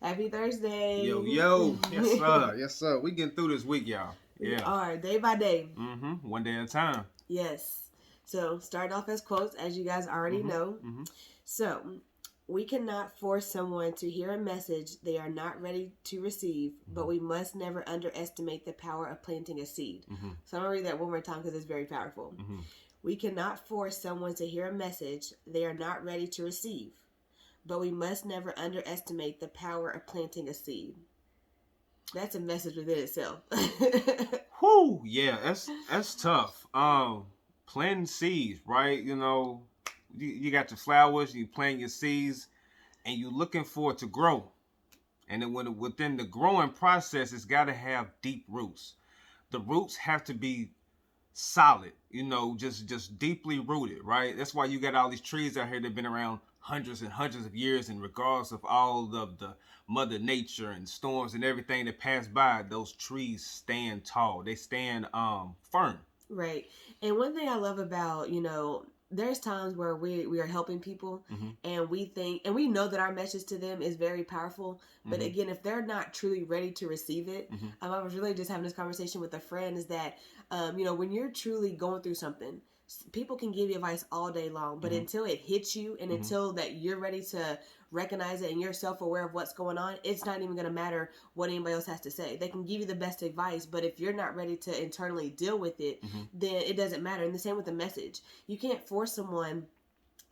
Happy Thursday. Yo, yo. Yes, sir. Yes, sir. We getting through this week, y'all. We Yeah. are day by day. One day at a time. Yes. So, start off as quotes, as you guys already Mm-hmm. know. Mm-hmm. So, we cannot force someone to hear a message they are not ready to receive, but we must never underestimate the power of planting a seed. Mm-hmm. So, I'm going to read that one more time because it's very powerful. Mm-hmm. We cannot force someone to hear a message they are not ready to receive, but we must never underestimate the power of planting a seed. That's a message within itself. Whew. Yeah, that's tough. Planting seeds, right? You got your flowers, you plant your seeds, and you're looking for it to grow. And then within the growing process, it's got to have deep roots. The roots have to be solid, just deeply rooted, right? That's why you got all these trees out here that have been around hundreds and hundreds of years, and regardless of all of the mother nature and storms and everything that pass by, those trees stand tall. They stand firm. Right. And one thing I love about, there's times where we are helping people Mm-hmm. and we think and we know that our message to them is very powerful. But Mm-hmm. again, if they're not truly ready to receive it, Mm-hmm. I was really just having this conversation with a friend is that, when you're truly going through something, people can give you advice all day long, but Mm-hmm. until it hits you and Mm-hmm. until that you're ready to recognize it and you're self-aware of what's going on, it's not even going to matter what anybody else has to say. They can give you the best advice, but if you're not ready to internally deal with it, Mm-hmm. then it doesn't matter. And the same with the message. You can't force someone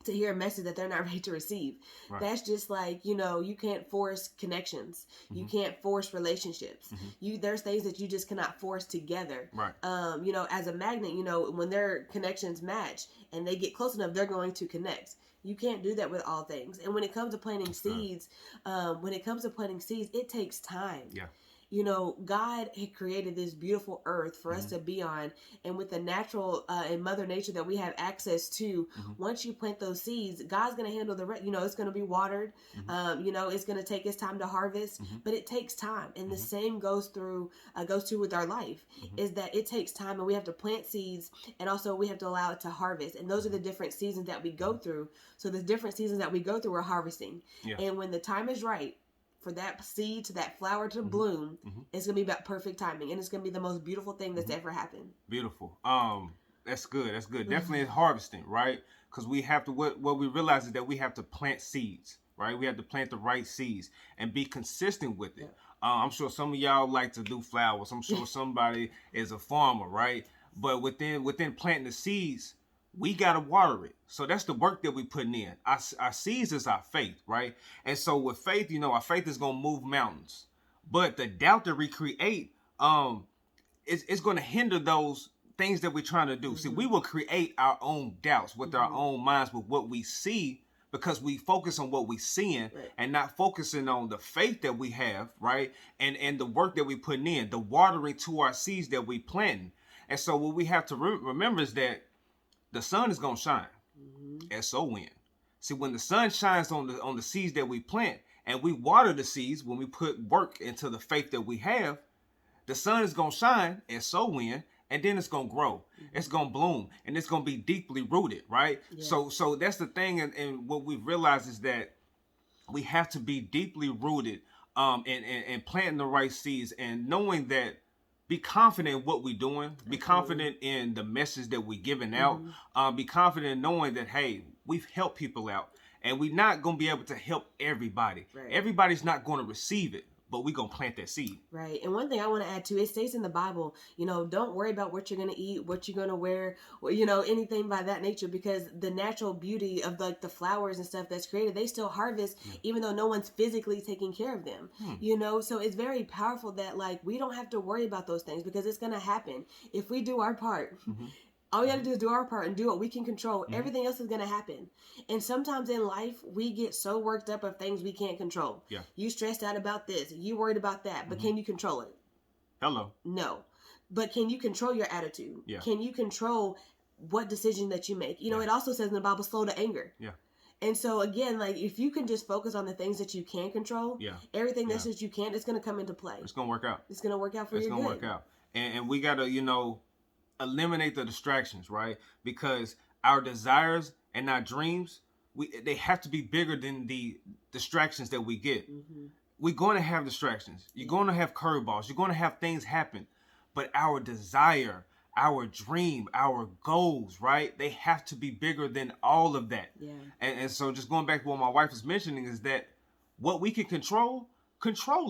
to hear a message that they're not ready to receive. Right. That's just like, you can't force connections. Mm-hmm. You can't force relationships. Mm-hmm. There's things that you just cannot force together. Right. As a magnet, when their connections match and they get close enough, they're going to connect. You can't do that with all things. And when it comes to planting seeds, it takes time. Yeah. God had created this beautiful earth for us to be on, and with the natural and Mother Nature that we have access to, once you plant those seeds, God's going to handle the rest. It's going to be watered. It's going to take its time to harvest, but it takes time, and the same goes through with our life. Is that it takes time, and we have to plant seeds, and also we have to allow it to harvest, and those are the different seasons that we go through. So the different seasons that we go through, we're harvesting, and when the time is right for that seed to that flower to bloom, it's gonna be about perfect timing, and it's gonna be the most beautiful thing that's ever happened. Beautiful. That's good. That's good. Definitely harvesting, right? Because we have to. What we realize is that we have to plant seeds, right? We have to plant the right seeds and be consistent with it. I'm sure some of y'all like to do flowers. I'm sure somebody is a farmer, right? But within planting the seeds, we gotta water it. So that's the work that we putting in. Our seeds is our faith, right? And so with faith, our faith is gonna move mountains. But the doubt that we create, it's going to hinder those things that we're trying to do. See, we will create our own doubts with our own minds with what we see, because we focus on what we're seeing and not focusing on the faith that we have, right? And the work that we putting in, the watering to our seeds that we planting. And so what we have to remember is that the sun is going to shine, and so when. See, when the sun shines on the seeds that we plant, and we water the seeds, when we put work into the faith that we have, the sun is going to shine, and so when, and then it's going to grow. It's going to bloom, and it's going to be deeply rooted, right? Yeah. So that's the thing, and what we've realized is that we have to be deeply rooted and planting the right seeds, and knowing that, be confident in what we're doing. Be confident in the message that we're giving out. Be confident in knowing that, hey, we've helped people out, and we're not going to be able to help everybody. Right. Everybody's not going to receive it, but we're going to plant that seed. Right. And one thing I want to add too, it states in the Bible, don't worry about what you're going to eat, what you're going to wear, or, anything by that nature, because the natural beauty of the flowers and stuff that's created, they still harvest even though no one's physically taking care of them. So it's very powerful that we don't have to worry about those things, because it's going to happen if we do our part. All we got to do is do our part and do what we can control. Everything else is going to happen. And sometimes in life, we get so worked up of things we can't control. Yeah. You stressed out about this. You worried about that. But can you control it? Hello. No. But can you control your attitude? Yeah. Can you control what decision that you make? It also says in the Bible, slow to anger. Yeah. And so again, if you can just focus on the things that you can control, everything that's that you can't, it's going to come into play. It's going to work out. It's going to work out for you. It's going to work out. And we got to, eliminate the distractions, right? Because our desires and our dreams, they have to be bigger than the distractions that we get. we're going to have distractions. You're going to have curveballs. You're going to have things happen. But our desire, our dream, our goals, right? They have to be bigger than all of that. Yeah. And so just going back to what my wife was mentioning is that what we can control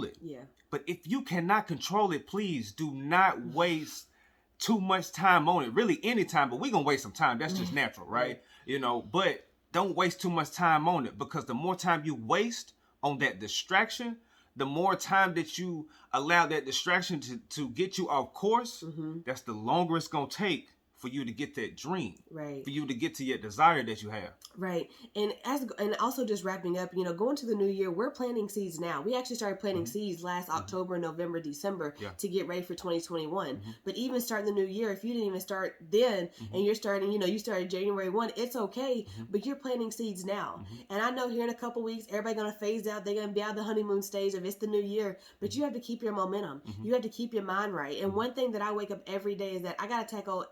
it. Yeah. But if you cannot control it, please do not waste too much time on it. Really any time, but we're going to waste some time. That's just natural, right? You know, but don't waste too much time on it, because the more time you waste on that distraction, the more time that you allow that distraction to get you off course, that's the longer it's going to take for you to get that dream, right? For you to get to your desire that you have, right? And also just wrapping up, going to the new year, we're planting seeds now. We actually started planting seeds last October, November, December to get ready for 2021. But even starting the new year, if you didn't even start then, and you're starting, you started January 1, it's okay. But you're planting seeds now, and I know here in a couple weeks, everybody's gonna phase out. They're gonna be out of the honeymoon stage if it's the new year. But you have to keep your momentum. You have to keep your mind right. And one thing that I wake up every day is that I gotta tackle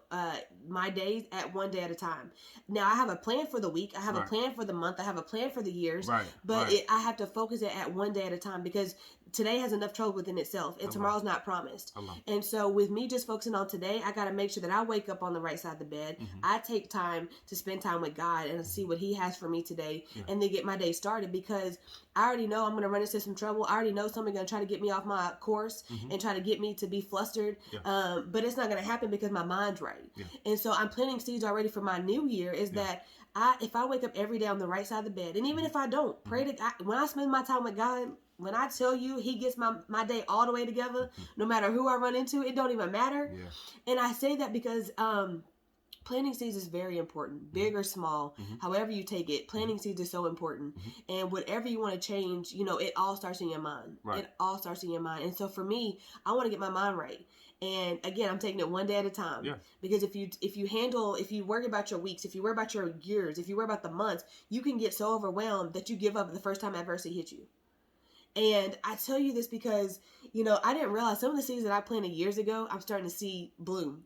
my days at one day at a time. Now I have a plan for the week. I have a plan for the month. I have a plan for the years. But I have to focus it at one day at a time, because today has enough trouble within itself, and tomorrow's not promised. And so with me just focusing on today, I got to make sure that I wake up on the right side of the bed. I take time to spend time with God and see what he has for me today, and then get my day started, because I already know I'm going to run into some trouble. I already know somebody's going to try to get me off my course and try to get me to be flustered. But it's not going to happen because my mind's right. And so I'm planting seeds already for my new year, is that if I wake up every day on the right side of the bed, and even if I don't, pray to God, when I spend my time with God, when I tell you he gets my day all the way together, no matter who I run into, it don't even matter. And I say that because planting seeds is very important, big or small, however you take it. Planting seeds is so important. And whatever you want to change, it all starts in your mind. It all starts in your mind. And so for me, I want to get my mind right. And again, I'm taking it one day at a time. Because if you worry about your weeks, if you worry about your years, if you worry about the months, you can get so overwhelmed that you give up the first time adversity hits you. And I tell you this because, I didn't realize some of the seeds that I planted years ago, I'm starting to see bloom.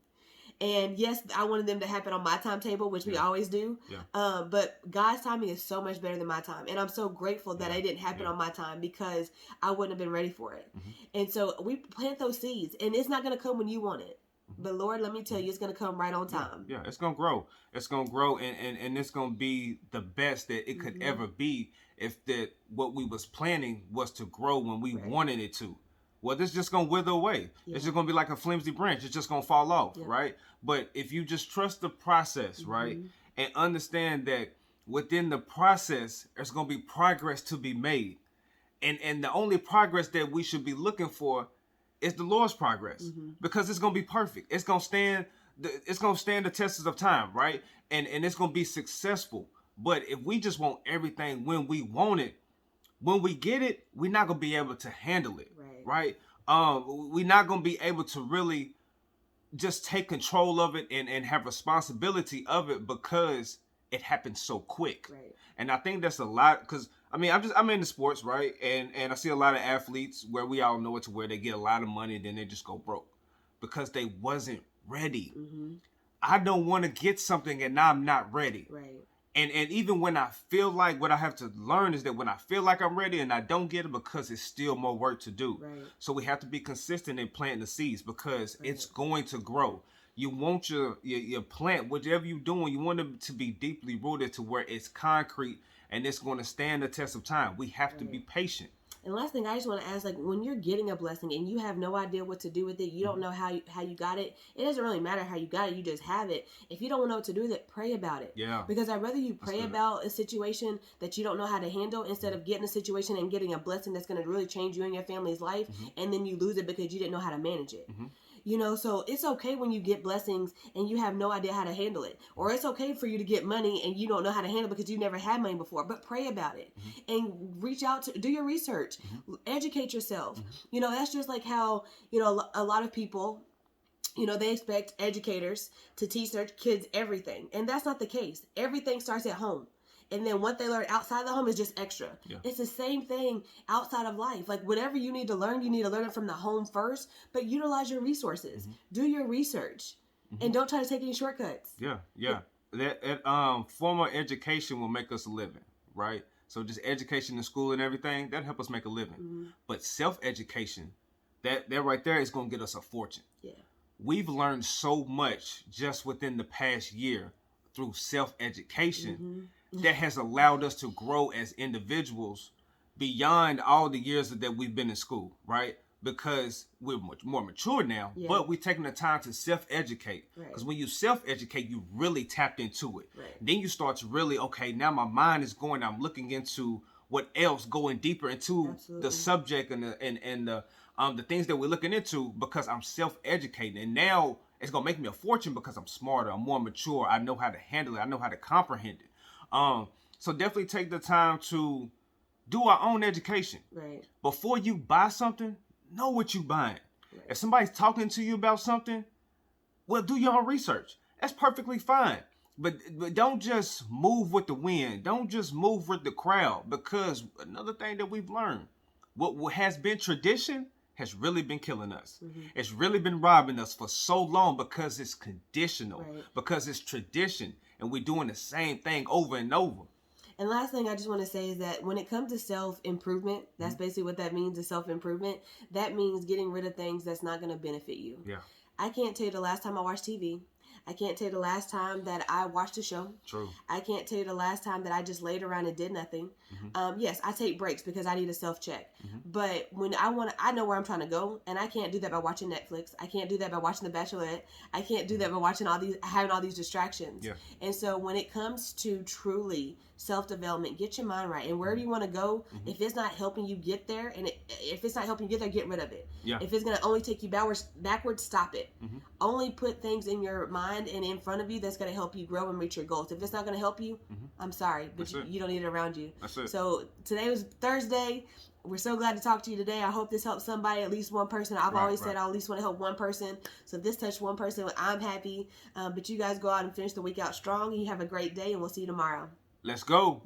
And yes, I wanted them to happen on my timetable, which we always do. But God's timing is so much better than my time. And I'm so grateful that it didn't happen on my time, because I wouldn't have been ready for it. And so we plant those seeds, and it's not going to come when you want it. But Lord, let me tell you, it's going to come right on time. Yeah, it's going to grow. It's going to grow, and it's going to be the best that it could ever be if what we was planning was to grow when we wanted it to. Well, this is just going to wither away. It's just going to be like a flimsy branch. It's just going to fall off, right? But if you just trust the process, right, and understand that within the process, there's going to be progress to be made. And the only progress that we should be looking for is the Lord's progress, because it's going to be perfect. It's going to stand the tests of time, right? And it's going to be successful. But if we just want everything when we want it, when we get it, we're not going to be able to handle it, right? We're not going to be able to really just take control of it and have responsibility of it, because it happens so quick. And I think that's a lot, because I'm in the sports, right? And I see a lot of athletes where we all know it, to where they get a lot of money and then they just go broke because they wasn't ready. I don't want to get something and now I'm not ready. And even when I feel like, what I have to learn is that when I feel like I'm ready and I don't get it, because it's still more work to do. So we have to be consistent in planting the seeds, because it's going to grow. You want your plant, whatever you're doing, you want it to be deeply rooted to where it's concrete and it's going to stand the test of time. We have to be patient. And last thing I just want to ask, like, when you're getting a blessing and you have no idea what to do with it, you don't know how you got it, it doesn't really matter how you got it, you just have it. If you don't know what to do with it, pray about it. Because I'd rather you pray about a situation that you don't know how to handle, instead of getting a situation and getting a blessing that's going to really change you and your family's life, and then you lose it because you didn't know how to manage it. So it's okay when you get blessings and you have no idea how to handle it. Or it's okay for you to get money and you don't know how to handle it because you never had money before. But pray about it and reach out to do your research, educate yourself. That's just like how, a lot of people, they expect educators to teach their kids everything. And that's not the case. Everything starts at home. And then what they learn outside the home is just extra. It's the same thing outside of life. Like, whatever you need to learn it from the home first, but utilize your resources. Do your research and don't try to take any shortcuts. That formal education will make us a living, right? So just education in school and everything, that help us make a living. Mm-hmm. But self-education, that right there is going to get us a fortune. Yeah. We've learned so much just within the past year through self-education that has allowed us to grow as individuals beyond all the years that we've been in school, right? Because we're much more mature now, but we're taking the time to self-educate. Because when you self-educate, you really tapped into it. Right. Then you start to really, okay, now my mind is going, I'm looking into what else, going deeper into the subject and the things that we're looking into, because I'm self-educating. And now it's going to make me a fortune because I'm smarter, I'm more mature, I know how to handle it, I know how to comprehend it. So definitely take the time to do our own education. Right. Before you buy something, know what you're buying. Right. If somebody's talking to you about something, well, do your own research. That's perfectly fine. But don't just move with the wind. Don't just move with the crowd. Because another thing that we've learned, what has been tradition has really been killing us. It's really been robbing us for so long because it's conditional, because it's tradition, and we're doing the same thing over and over. And last thing I just want to say is that when it comes to self-improvement, that's basically what that means, is self-improvement. That means getting rid of things that's not going to benefit you. Yeah. I can't tell you the last time I watched TV. I can't tell you the last time that I watched a show. True. I can't tell you the last time that I just laid around and did nothing. Yes, I take breaks because I need a self-check. But when I know where I'm trying to go, and I can't do that by watching Netflix. I can't do that by watching The Bachelorette. I can't do that by having all these distractions. Yeah. And so when it comes to truly self-development, get your mind right. And wherever you want to go, if it's not helping you get there, and if it's not helping you get there, get rid of it. Yeah. If it's going to only take you backwards, stop it. Only put things in your mind and in front of you that's going to help you grow and reach your goals. If it's not going to help you, I'm sorry, but you don't need it around you. That's it. So today was Thursday. We're so glad to talk to you today. I hope this helps somebody, at least one person. I've always said I at least want to help one person. So if this touched one person, I'm happy. But you guys go out and finish the week out strong. You have a great day, and we'll see you tomorrow. Let's go.